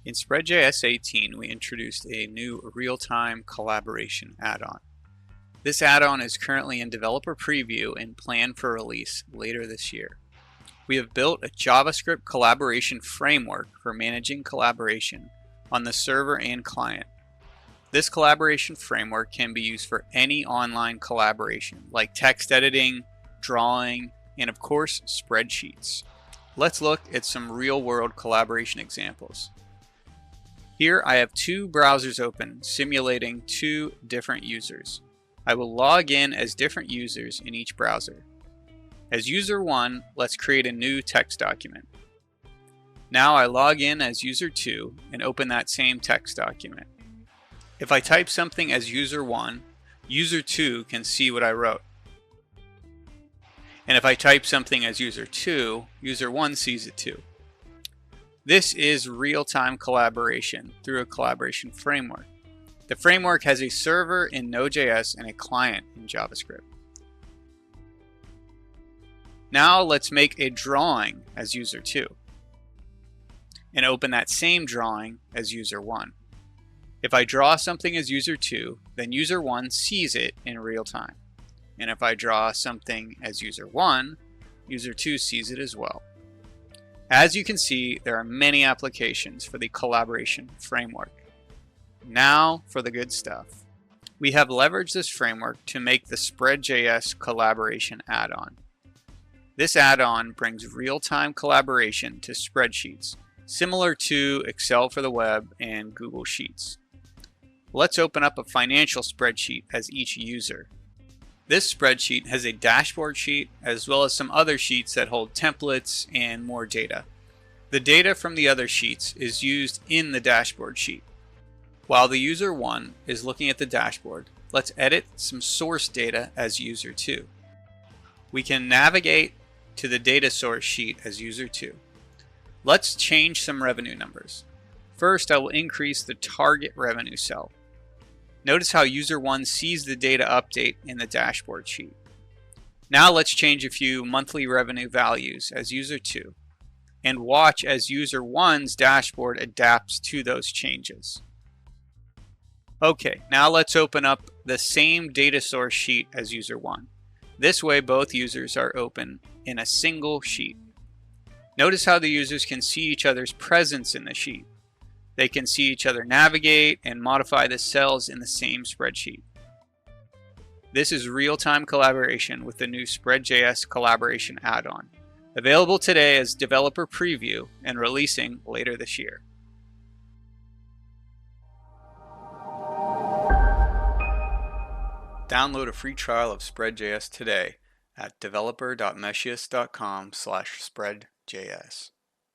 In SpreadJS 18, we introduced a new real-time collaboration add-on. This add-on is currently in developer preview and planned for release later this year. We have built a JavaScript collaboration framework for managing collaboration on the server and client. This collaboration framework can be used for any online collaboration, like text editing, drawing, and of course, spreadsheets. Let's look at some real-world collaboration examples. Here I have two browsers open, simulating two different users. I will log in as different users in each browser. As user 1, let's create a new text document. Now I log in as user 2 and open that same text document. If I type something as user 1, user 2 can see what I wrote. And if I type something as user 2, user 1 sees it too. This is real-time collaboration through a collaboration framework. The framework has a server in Node.js and a client in JavaScript. Now let's make a drawing as user 2 and open that same drawing as user 1. If I draw something as user 2, then user 1 sees it in real time. And if I draw something as user 1, user 2 sees it as well. As you can see, there are many applications for the collaboration framework. Now for the good stuff. We have leveraged this framework to make the SpreadJS collaboration add-on. This add-on brings real-time collaboration to spreadsheets, similar to Excel for the web and Google Sheets. Let's open up a financial spreadsheet as each user. This spreadsheet has a dashboard sheet as well as some other sheets that hold templates and more data. The data from the other sheets is used in the dashboard sheet. While the user 1 is looking at the dashboard, let's edit some source data as user 2. We can navigate to the data source sheet as user 2. Let's change some revenue numbers. First, I will increase the target revenue cell. Notice how user 1 sees the data update in the dashboard sheet. Now let's change a few monthly revenue values as user 2 and watch as user 1's dashboard adapts to those changes. Okay, now let's open up the same data source sheet as user 1. This way both users are open in a single sheet. Notice how the users can see each other's presence in the sheet. They can see each other navigate and modify the cells in the same spreadsheet. This is real-time collaboration with the new SpreadJS collaboration add-on, available today as developer preview and releasing later this year. Download a free trial of SpreadJS today at developer.meshius.com/spreadjs.